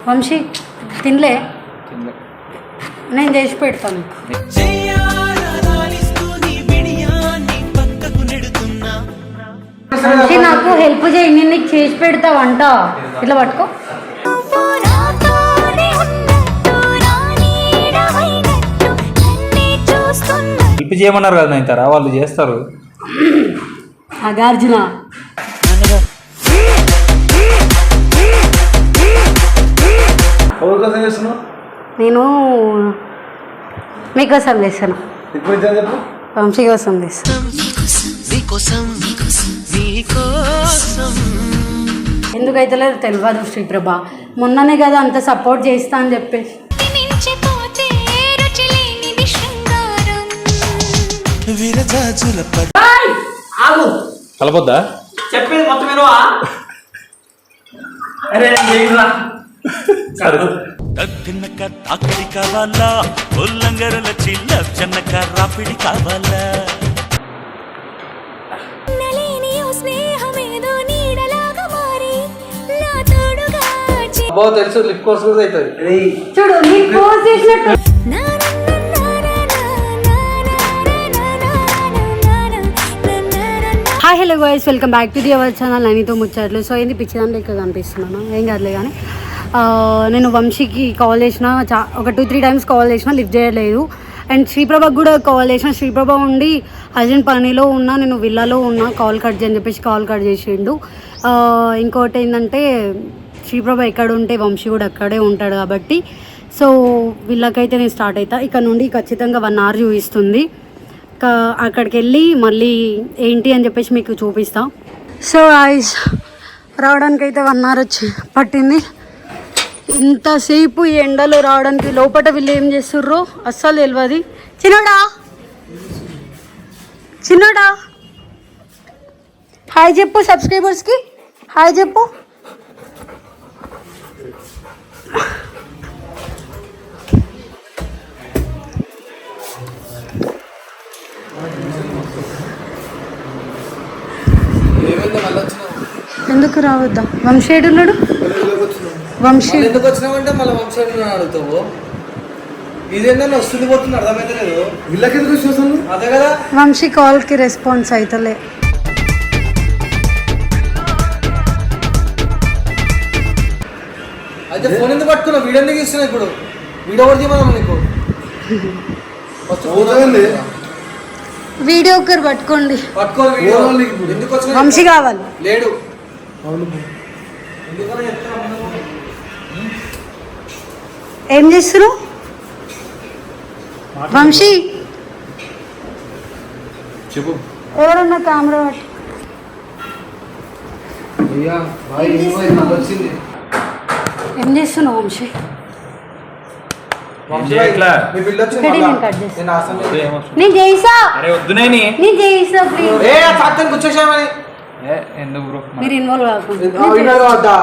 వంశీ తినలే నేను చేసి పెడతాను. వంశీ నాకు హెల్ప్ చేయి, నేను నీకు చేసి పెడతా వంట. ఇట్లా పట్టుకో. హెల్ప్ చేయమన్నారు కదా నైతారా, వాళ్ళు చేస్తారు. నాగార్జున నేను మీకోసం చేస్తాను, వంశీ కోసం చేస్తాను. ఎందుకైతే లేదు తెలియదు శ్రీప్రభ, మొన్ననే కదా అంత సపోర్ట్ చేస్తా అని చెప్పేసి. కలపొద్దా చెప్పేది మొత్తం తిన్నక తాకిడి కావాలా, ఉల్లంగరల చిల్ల చెన్నక రాపిడి కావాలా. తెలుసు లిప్ కోర్స్ కూడా అవుతుంది. చూడు నీ కోర్స్ చేసినట్టు. Hi hello guys, welcome back to the our channel నైనితో ముచ్చట్లు. సో ఏంది పిచ్చిదాంట్లో ఇక్కడ కనిపిస్తున్నాను, ఏం కాదులే. కానీ నేను వంశీకి కాల్ చేసిన, ఒక 2-3 టైమ్స్ కాల్ చేసిన, లిఫ్ట్ చేయలేదు. అండ్ శ్రీప్రభకు కూడా కాల్ చేసిన, శ్రీప్రభ ఉండి అర్జెంట్ పనిలో ఉన్నా, నేను విల్లాలో ఉన్నా, కాల్ కట్ చేయని చెప్పేసి కాల్ కట్ చేసిండు. ఇంకోటి ఏంటంటే శ్రీప్రభ ఎక్కడ ఉంటే వంశీ కూడా అక్కడే ఉంటాడు కాబట్టి, సో వీళ్ళకైతే నేను స్టార్ట్ అవుతా. ఇక్కడ నుండి ఖచ్చితంగా 1 hour చూపిస్తుంది. అక్కడికి వెళ్ళి మళ్ళీ ఏంటి అని చెప్పేసి మీకు చూపిస్తా. సో ఐస్ రావడానికి అయితే 1 hour పట్టింది. ఇంతసేపు ఈ ఎండలో రావడానికి లోపల వీళ్ళు ఏం చేస్తుర్రో అస్సలు తెలియదు. చిన్నోడా హాయ్ చెప్పు, సబ్స్క్రైబర్స్కి హాయ్ చెప్పు. ఎందుకు రావద్దా? వంశీ ఏడున్నాడు? వంశీ ఎందుకు వచ్చినావంటే మళ్ళీ వంశీ అడుగుతావు. ఇదేంటని వస్తుంది పోతుంది అర్థమైతే లేదు. వీళ్ళకి ఎందుకు చూసాను అదే కదా. వంశీ కాల్కి రెస్పాన్స్ అవుతలే. అయితే ఫోన్ ఎందుకు పట్టుకున్నావు? వీడియో ఎందుకు ఇస్తున్నా? ఇప్పుడు వీడియో ఒకటి చేయమన్నా నీకు. వీడియో ఒకరు పట్టుకోండి. ఎందుకు వచ్చిన వంశీ కావాలి. లేడు. ఏం చేస్తున్నారు వంశీ? చెప్పు. ఎవరన్నా కెమెరా పట్టు. ఏం చేస్తున్నావు వంశీ? నేను చేసా, నేను చేసా. మీరు ఇన్వాల్వ్ కాకుండా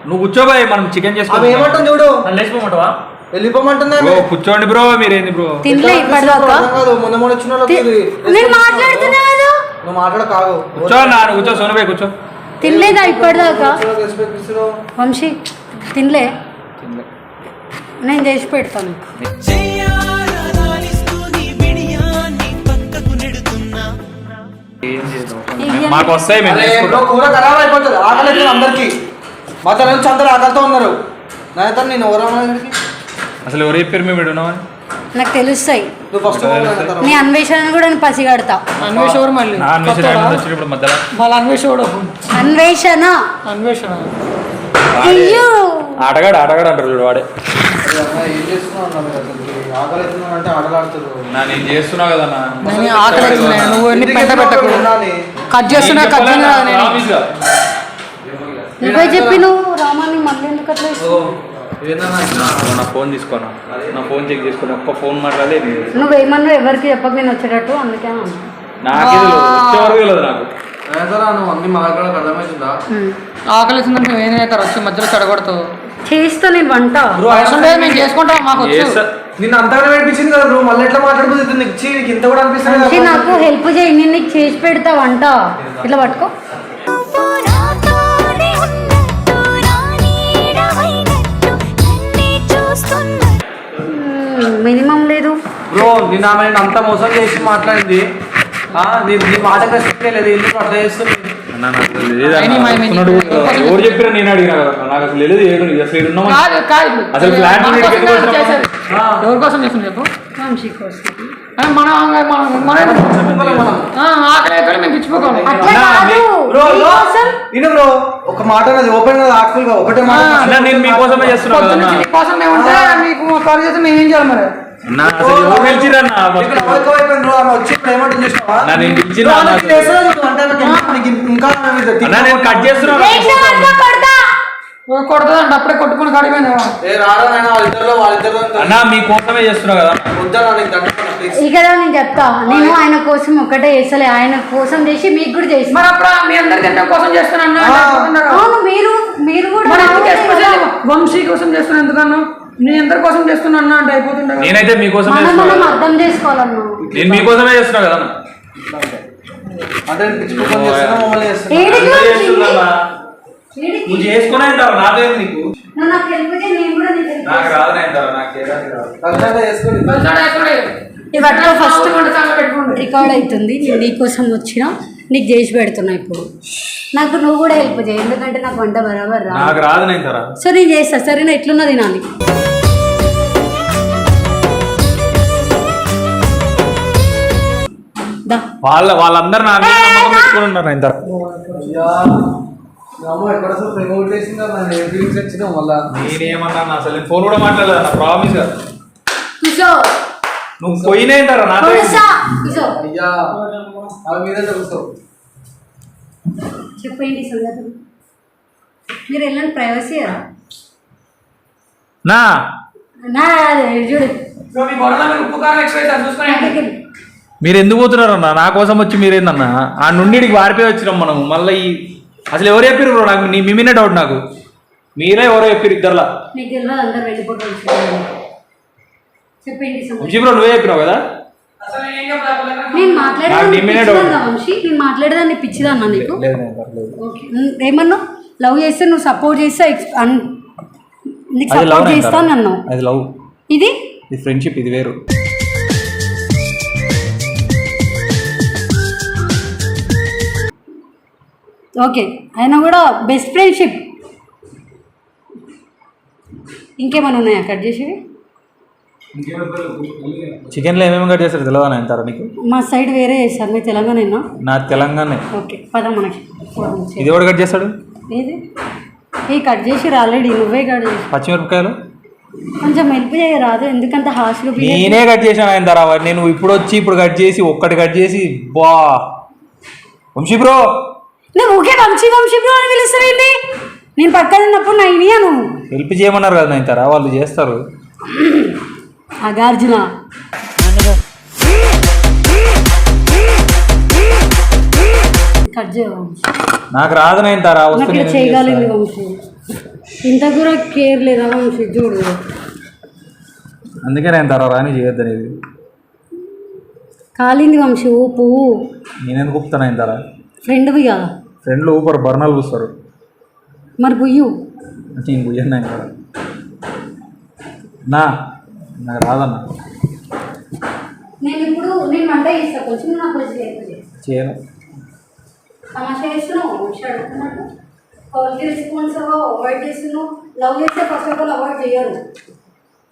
నువ్వు కూర్చోబాయ్, మనం చికెన్ చేసుకోవాలి. ఏమంటాం చూడు, వెళ్ళిపోమంటుందా? కూర్చోండి బ్రో. మీరేంది బ్రో తినలే ఇప్పటిదాకా? మొన్న మొన్న వచ్చిన నేను మాట్లాడుతున్నా కదా. నువ్వు మాట్లాడ కాదు. కూర్చో కూర్చో, సోనబాయ్ కూర్చో. తినలేదా ఇప్పటిదాకా? వంశీ తినలే, నేను చేసి పెడతాను. మాకు వస్తాయి, కూర ఖరాబ్ అయిపోతుంది. ఆకలి అందరికి మా తన నుంచి అందరు ఆకలితో ఉన్నారు. నా నేను ఎవరమ్మా అసలు ఎవరు చెప్పారు మేము విడున్నామని? నాకు తెలుస్తాయి. నీ అన్వేషణ కూడా నేను పసిగడతా. అన్వేషణ ఆటగాడు ఆటగాడు అంటారు చూడు వాడే. నేను చేస్తున్నా కదా, నువ్వే చెప్పి నువ్వు రామాని మళ్ళీ ఎందుకు అట్లా నా ఫోన్ తీసుకోనా, నా ఫోన్ చెక్ చేసుకుని ఒక్క ఫోన్ మాట్లాడే. నువ్వేమన్నా ఎవరికి చెప్పక నేను వచ్చేటట్టు, అందుకే నాకే వచ్చేవరకు తెలియదు నాకు. నువ్వు అన్ని మా అర్థమవుతుందా? ఆకలి ఏదైతే వచ్చి మధ్యలో చెడగొడతావు. చేస్తా నేను వంట. మేము చేసుకుంటాం, మాకు నిన్ను అంతగా నడిపించింది కదా బ్రో, మళ్ళీ ఎట్లా మాట్లాడుతుంది? నీకు ఇంత కూడా అనిపిస్తుంది. నాకు హెల్ప్ చేయి, నేను నీకు చేసి పెడతా వంట. ఇట్లా పట్టుకో. నిన్న ఆమె అంత మోసం చేసి మాట్లాడింది నీ మాట రెస్పెక్ట్ లేదు ఎందుకు అట్లా చేస్తుంది అన్నా నాకు తెలియదు ఎవరు చెప్పినా నేను అడిగినా కదా నాకు అసలు తెలియదు అసలు ఏడు ఉన్నామా కాదు కాదు అసలు ఫ్లాట్ ఎవరి కోసం చేస్తుంది చెప్పు వంశీ కోసం. మన ఆకలి మేము పిచ్చిపోకోవాలి. అట్లా కాదు. నీకోసం బ్రో ఒక మాట అనేది ఓపెన్ గా యాక్చువల్ గా ఒకటే మాట అన్నా నేను మీకోసమే చేస్తున్నా కదా అన్నా. మీకోసం మేము ఉంటే మీకు కాల్ చేస్తే మేము ఏం చేయాలి మరి? అన్నా అసలు ఎవరు పిలిచిరన్నా ఇక్కడ ఎవరికో అయిపోయింది బ్రో ఆమె వచ్చి ఇప్పుడు ఏమంటుంది చూసినావా అన్నా నేను పిలిచినా బ్రో, ఆమెకి చేసేది చూడు, అంటే ఆమెకి ఇంకా ఆమె మీద అన్నా నేను కట్ చేస్తున్నా లేచినావనుకో కొడతా. కొడుతుందంట అప్పుడే కొట్టుకుని కాడిపోయిందేమో. రారా నాయన వాళ్ళిద్దరు అన్నా మీకోసమే చేస్తున్నా కదా వద్దా నీకు దండ ప్లీజ్ ఇక్కడ నేను చెప్తా, నేను ఆయన కోసం ఒక్కటే చేస్తలే, ఆయన కోసం చేసి మీకు కూడా చేసి. మరి అప్పుడు మీ అందరి తినడం కోసం చేస్తున్నాను. అవును, మీరు కూడా వంశీ కోసం చేస్తున్నా ఎందుకన్నా? నేను అందరి కోసం చేస్తున్నా అంటే అయిపోతుండే. నేనైతే మీకోసమే మనం చేస్తున్నా అర్థం చేసుకోవాలన్నా. నేను మీకోసమే చేస్తున్నా కదా అన్నా. అంటే పిచ్చుకోసం చేస్తున్నా మమ్మల్ని చేస్తున్నా ఏడికి అంతా వచ్చింది? చేస్తున్నా. ఏడికి? నువ్వు చేసుకునే అంటావు నాదేం నీకు నువ్వు నాకు తెలిపితే నేను కూడా నీకు help నాకు చేస్తా. రాదు అంటావు నాకు చేయడానికి రాదు కలిసి చేసుకోండి ఇవట్లో ఫస్ట్ రికార్డ్ అవుతుంది. నేను నీకోసం వచ్చిన నీకు చేసి పెడుతున్నా. ఇప్పుడు నాకు నువ్వు కూడా హెల్ప్ చేయి, ఎందుకంటే నాకు వంట బరాబర్ రా. నాకు రాదు నేను తరా సో నేను చేస్తా, సరేనా? ఎట్లున్నా తినాలి. దా. వాళ్ళందరూ నా మీద నమ్మకం పెట్టుకుని ఉన్నారు ఆయన తర ఎక్కడ అసలు ప్రమోట్ చేసిందా నేను ఫీలింగ్స్ వచ్చినా మళ్ళా నేనేమన్నా అసలు ఫోన్ కూడా మాట్లాడలేదు నా ప్రామిస్ కూర్చో. నువ్వు పోయినా అంటారా నా కూర్చో. కూర్చో. అయ్యా అవి మీదే తెలుస్తావు చెప్పండి సంగతులు. మీరు వెళ్ళండి, ప్రైవసీ నా చూడు. ఉప్పు కారం ఎక్కువ చూసుకొని మీరు ఎందుకు పోతున్నారన్నా? నా కోసం వచ్చి మీరేందన్నా ఆ నుండి వారిపోయి వచ్చినాం మనం మళ్ళీ అసలు ఎవరు చెప్పారు బ్రో? నాకు మీ మీనే డౌట్. నాకు మీరే ఎవరో చెప్పారు ఇద్దరులా. నీకు తెలియదు, అందరు వెళ్ళిపోతారు. చెప్పండి సంగతులు. వంశీ బ్రో నువ్వే చెప్పినావు కదా? నేను మాట్లాడేదాన్ని పిచ్చిదన్నా నీకు. ఓకే, ఏమన్నావు? లవ్ చేస్తే నువ్వు సపోర్ట్ చేస్తే నీకు సపోర్ట్ చేస్తాను అన్నావు. అది లవ్, ఇది ఫ్రెండ్షిప్, ఇది వేరు. ఓకే, అయినా కూడా బెస్ట్ ఫ్రెండ్షిప్. ఇంకేమైనా ఉన్నాయా కట్ చేసేవి? చికెన్లో ఏమేమి కట్ చేస్తారు తెలియదా అంటారా నీకు? మా సైడ్ వేరే చేస్తారు. మీ తెలంగాణ? నా తెలంగాణ. ఓకే, పద మనకి. ఇది ఎవడు కట్ చేస్తాడు? ఏది ఏ కట్ చేసి ఆల్రెడీ నువ్వే కట్ చేసి. పచ్చిమిరపకాయలు కొంచెం హెల్ప్ చేయరాదు, ఎందుకంత హాస్గా. నేనే కట్ చేశాను ఆయన తర్వాత. నేను ఇప్పుడు వచ్చి ఇప్పుడు కట్ చేసి ఒక్కటి కట్ చేసి బా. వంశీ బ్రో నువ్వు ఊకే వంశీ వంశీ బ్రో అని పిలుస్తావేంటి? నేను పక్కన ఉన్నప్పుడు నా ఇనియా నువ్వు హెల్ప్ చేయమన్నారు కదా ఆయన తరా, వాళ్ళు చేస్తారు. అగార్జున కట్ చేయవంశీ. నాకు రాదు నేను తరా నాకు ఇక్కడ చేయగలిగింది వంశీ. ఇంత కూడా కేర్ లేదా వంశీ? చూడు, అందుకే నేను తరా రాని చేయొద్దు అనేది. కాలింది వంశీ. ఊపు. నేనెందుకు ఊపుతాను ఆయన తరా? ఫ్రెండ్వి కదా. ఫ్రెండ్లు ఊపరు, బర్ణాలు పూస్తారు. మరి పుయ్యు. నేను పుయ్యను ఆయన తరా. నాకు రాదన్నా. నేను ఇప్పుడు నేను వంట చేస్తా, కొంచెం నాకు కొంచెం చేయను. తమాషా చేస్తున్నావు. వంశీ అడుగుతున్నాడు, కాల్కి రెస్పాన్స్ అవాయిడ్ చేస్తున్నావు. లవ్ చేస్తే ఫస్ట్ ఆఫ్ ఆల్ అవాయిడ్ చేయరు.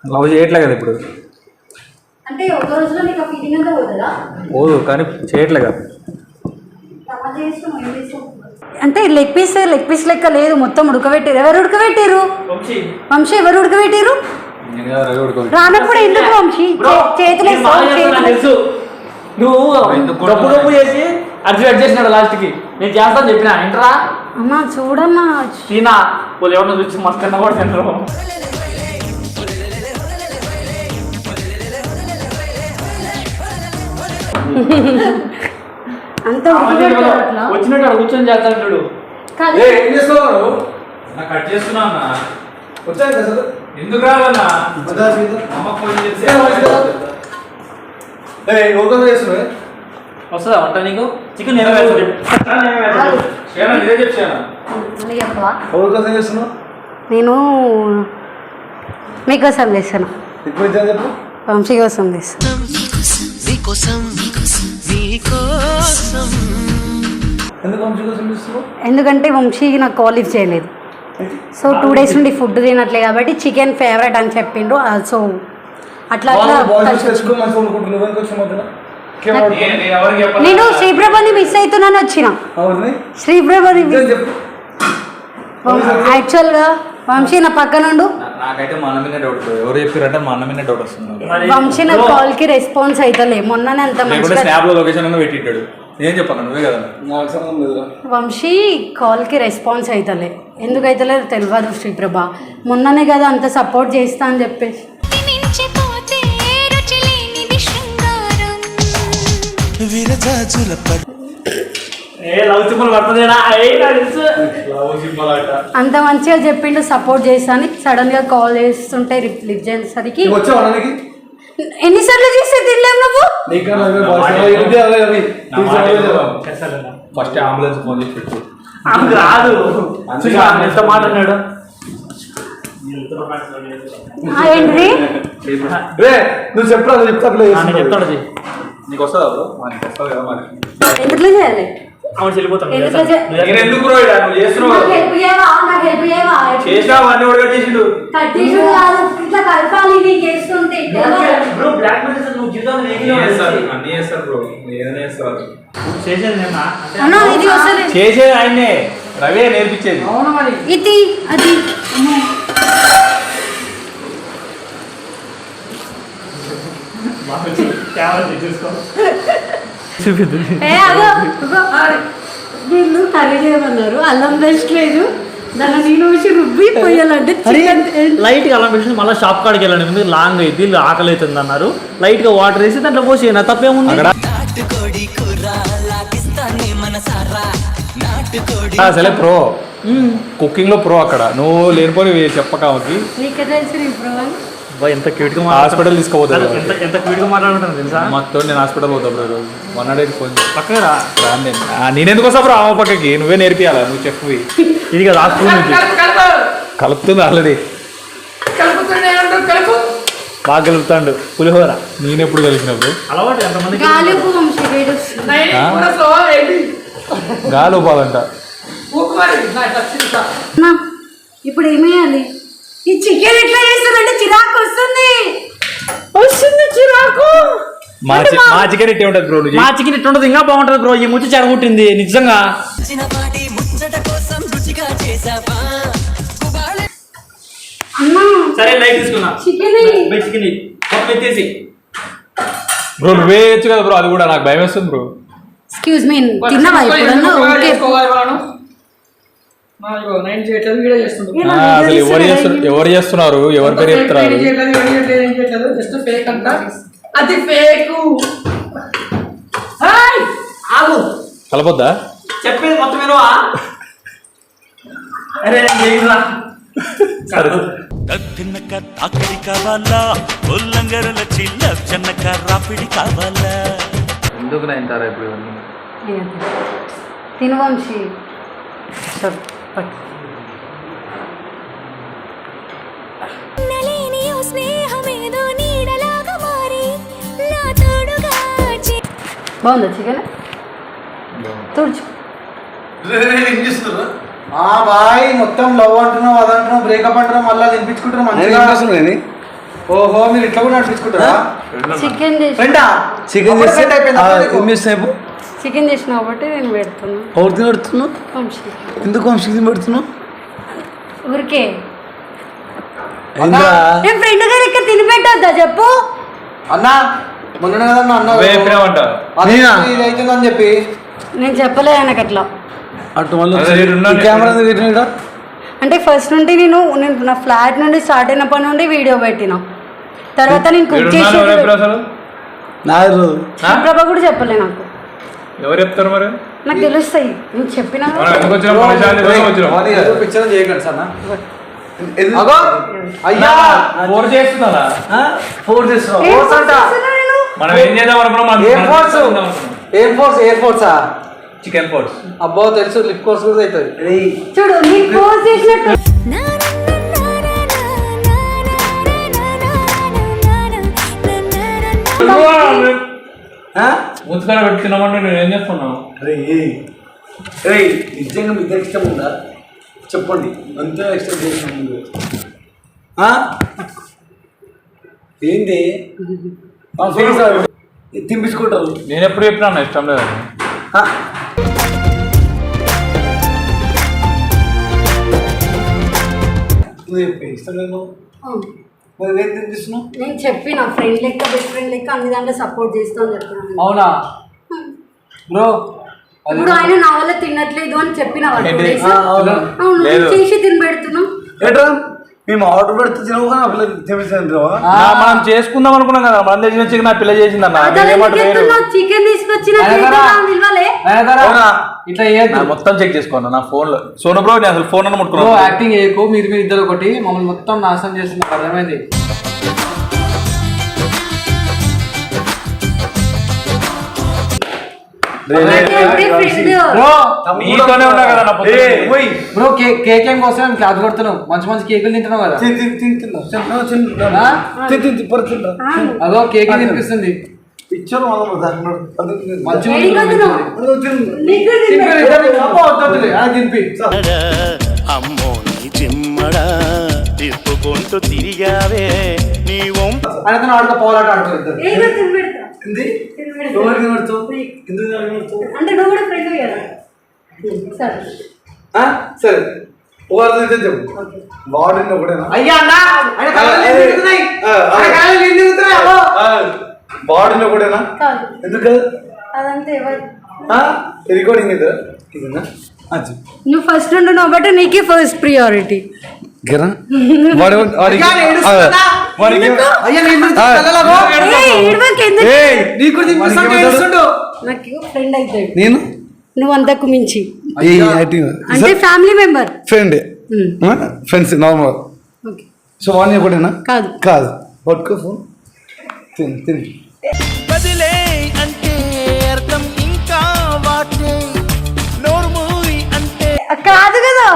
లవ్ చేయట్లే కదా ఇప్పుడు. అంటే ఒక రోజులో నీకు ఆ ఫీలింగ్ అంతా పోతుందా? పోదు, కానీ చేయట్లే కదా. తమాషా చేస్తున్నావు, ఏం చేస్తావు? అంటే లెగ్ పీస్ లెక్క లేదు, మొత్తం ఉడకబెట్టారు. ఎవరు ఉడకబెట్టారు? వంశీ ఎవరు ఉడకబెట్టారు? రానప్పుడు ఎందుకు వంశీ చేతులు నువ్వు డబ్బు చేసి అడ్జస్ట్ చేసినాడు లాస్ట్కి. నేను చేస్తాను చెప్పిన ఏంట్రా అమ్మా చూడమ్మా. చీనా వాళ్ళు ఎవరిని చూసి మస్తు కన్నా కూడా తింటారు. అంత ఉడకబెట్టారు అట్లా. వచ్చినట్టు కూర్చొని చేస్తాడు. కాదు, ఏం చేస్తావు? కట్ చేస్తున్నా అన్న. వచ్చాను అసలు ఎందుకు రాదన్నా? అమ్మ ఫోన్ చేసి చేస్తున్నావు వస్తుందా వంట నీకు? చికెన్ ఇదే చెప్పాను. మళ్ళీ చెప్పవా? ఎవరి కోసం చేస్తున్నావు? నేను మీకోసం చేస్తాను, ఎక్కువ చెప్పు వంశీ కోసం చేస్తాను. కోసం నీకోసం ఎందుకు వంశీ కోసం చూస్తున్నావు? ఎందుకంటే వంశీకి నాకు కాల్ లిఫ్ట్ చేయలేదు. సో 2 days నుండి ఫుడ్ తినట్లే కాబట్టి చికెన్ ఫేవరెట్ అని చెప్పిండ్రు. సో అట్లా అట్లా నేను శ్రీప్రభని మిస్ అవుతున్నాను వచ్చిన. శ్రీప్రభని యాక్చువల్గా వంశీ నా పక్కన ఉండు. నాకైతే మన మీద డౌట్, ఎవరు చెప్పారంటే మన మీద డౌట్ వస్తుంది. వంశీ నా కాల్ కి రెస్పాన్స్ అయితలే. మొన్ననే అంత మంచిగా స్నాప్ లో లొకేషన్ అన్న పెట్టింటాడు. ఏం చెప్పాను నువ్వే కదా. వంశీ కాల్ కి రెస్పాన్స్ అయితలే. ఎందుకు అయితలేదు తెలియదు శ్రీప్రభ. మొన్ననే కదా అంత సపోర్ట్ చేస్తా అని చెప్పేసి. అంత మంచిగా చెప్పిండు సపోర్ట్ చేస్తా అని. సడన్ గా కాల్ చేస్తుంటే లిఫ్ట్ చేసేసరికి ఎన్నిసార్లు చేస్తే తినలేము నువ్వు. ఫస్ట్ అంబులెన్స్ ఫోన్ చేసి పెట్టు. రాదు ఎంత మాట్లాడు. ఏంటి నువ్వు చెప్పరా చెప్తాడు. నీకు వస్తుందా బ్రో? మనకి వస్తుంది కదా మరి. ఎందుకు చేయాలి? అవును చెల్లిపోతాను. నేను ఎందుకు బ్రో ఇలా నువ్వు చేస్తున్నావు? చేసినావు అన్ని కూడా చేసిండు. అన్ని చేస్తారు బ్రో, ఏదైనా చేస్తారు. చేసేది ఆయన్నే, రవే నేర్పించేది. ఇది అది వీళ్ళు కర్రీ చేయమన్నారు. అల్లం పేస్ట్ లేదు, దాన్ని నేను వచ్చి రుబ్బి పోయాలంటే లైట్ గా అల్లం పేస్ట్ మళ్ళీ షాప్ కాడికి వెళ్ళండి. ఎందుకు లాంగ్ అయితే ఆకలి అవుతుంది అన్నారు. లైట్ గా వాటర్ వేసి దాంట్లో పోసి నా తప్పేముంది. అసలే ప్రో కుకింగ్ లో ప్రో. అక్కడ నువ్వు లేనిపోయి చెప్పకామకి ఎంత క్యూట్ గా హాస్పిటల్ తీసుకోపోతాడు. ఎంత క్యూట్ గా మాట్లాడుతున్నాను తెలుసా. మొత్తం నేను హాస్పిటల్ పోతాను బ్రో. 100 ఫోన్ పక్కన రా. నేనెందుకు వస్తా బ్రో? ఆమె పక్కకి నువ్వే నేర్పియాలా, నువ్వు చెప్పి. ఇది కదా కలుపుతుంది ఆల్రెడీ. బాగా కలుపుతాడు పులిహోర. నేనెప్పుడు కలిసినప్పుడు అలవాటు ఎంతమంది గాలి పోవాలంట. ఇప్పుడు ఏమేయాలి? ఈ చికెన్ ఎట్లా చేస్తారంటే చిరాకు వస్తుంది చిరాకు. మా చికెన్ ఇట్టే ఉంటుంది బ్రో. మా చికెన్ ఇట్టు ఉంటుంది, ఇంకా బాగుంటుంది బ్రో. ఈ ముచ్చి చెడగొట్టింది నిజంగా. సరే లైట్ తీసుకున్నా. చికెన్ ఎత్తేసి బ్రో నువ్వే వేయచ్చు కదా బ్రో. అది కూడా నాకు భయం వేస్తుంది బ్రో. ఎక్స్క్యూజ్ మీ, తిన్నవా ఎప్పుడన్నా? ఓకే అసలు ఎవరు చేస్తున్నారు? ఎవరి పేరు చెప్తున్నారు? అది ఫేక్. కలపొద్దా? చెప్పేది మొత్తం వినవా? అరే తిన్నక తాకడి కావాలా, ఉల్లంగరల చిల్ల చెన్నక రాపిడి కావాలా. ఎందుకు నైంటారా ఇప్పుడు? తినవంశీ బాగుందా చికెన్? తుడుచు. బాయ్ మొత్తం లవ్ అంటున్నావు, అదంటున్నావు, బ్రేకప్ అంటున్నావు, మళ్ళీ తినిపించుకుంటున్నావు మంచిగా. ఓహో మీరు ఇట్లా కూడా నడిపించుకుంటారా? చికెన్ చికెన్ చేసిన కాబట్టి నేను పెడుతున్నా. ఎవరిది పెడుతున్నావు? వంశీ. ఎందుకు వంశీకి పెడుతున్నావు? ఊరికే నేను ఫ్రెండ్ గారు ఇక్కడ తిని పెట్టొద్దా చెప్పు అన్నా. మొన్న కదన్నా అన్నా ఇదైతుందని చెప్పి నేను చెప్పలే ఆయనకు అట్లా. అటు కెమెరా అంటే ఫస్ట్ నుండి నేను నా ఫ్లాట్ నుండి స్టార్ట్ అయినప్పటి నుండి వీడియో పెట్టిన. తర్వాత నేను కుక్ చేసి ప్రభా కూడా చెప్పలే నాకు. ఎవరు చెప్తారు మరి? నాకు తెలుస్తాయి. నేను చెప్పినా మనం ఏం చేద్దాం అనుకున్నాం? Chicken force. అబ్బో తెలుసు, లిప్ కోర్స్ కూడా అవుతుంది. చూడు నీకు కోర్స్ చేసినట్టు. ముచ్చుకాడ పెట్టి తినమంటే నేను ఏం చేస్తున్నావు? రే నిజంగా మీ దగ్గర ఇష్టం ఉందా చెప్పండి, అంతే ఎక్స్పెక్ట్ చేసిన ఏంటి తినిపించుకుంటారు. నేను ఎప్పుడు చెప్పినా అన్న ఇష్టం లేదని. ఇష్టం లేదు మరి ఏం తినిపిస్తున్నావు? నేను చెప్పిన ఫ్రెండ్ లెక్క బెస్ట్ ఫ్రెండ్ లెక్క అన్ని దాంట్లో సపోర్ట్ చేస్తాను చెప్పిన. అవునా బ్రో? ఇప్పుడు ఆయన నా వల్ల తినట్లేదు అని చెప్పిన లేదు. చేసి తిని పెడుతున్నాం. ఏట్రా మేము ఆర్డర్ పెడితే తినవు కానీ ఆ పిల్ల తినిపిస్తాను. మనం చేసుకుందాం అనుకున్నాం కదా, మన దగ్గర నుంచి నా పిల్ల చేసిందన్న. చికెన్ తీసుకొచ్చిన ఇట్లా మొత్తం చెక్ చేసుకోండి నా ఫోన్ లో. సోను బ్రో నేను అసలు ఫోన్ అని ముట్టుకున్నాను. యాక్టింగ్ చేయకు, మీరు ఇద్దరు ఒకటి మమ్మల్ని మొత్తం నాశనం చేస్తున్నారు, అర్థమైంది? నీతోనే ఉన్నా కదా బ్రో. కేక్ ఏం కోసం క్లాస్ కొడుతున్నావు, మంచి మంచి కేకులు తింటున్నావు కదా. అదో కేక్ తినిపిస్తుంది. పిక్చర్ తినిపి అమ్మో నీ చిమ్మడా తిప్పుకుంటూ తిరిగావే నీ ఆయనతో ఆడుకో, పోలాట ఆడుకో. అంటే నువ్వు కూడా ఫ్రెండ్ కదా. సరే చెప్పు. వాడిని ఒకటేనా? అయ్యా వాడిని ఒకటేనా? ఎందుకు అదంతా ఎవరు రికార్డింగ్ ఇదేనా? నువ్వు ఫస్ట్ ఉంటున్నావు బట్ నీకే ఫస్ట్ ప్రియారిటీ. నాకు ఫ్రెండ్ అవుతాడు నేను, నువ్వు అంతకు మించి అంటే family member, friend, friends normal. So వాడిని ఒకటేనా? కాదు కాదు. పట్టుకో ఫోన్, తిని తిని. బదిలే అంటే అర్థం ఇంకా వాటే నోరు మూవి అంటే కాదు కదా.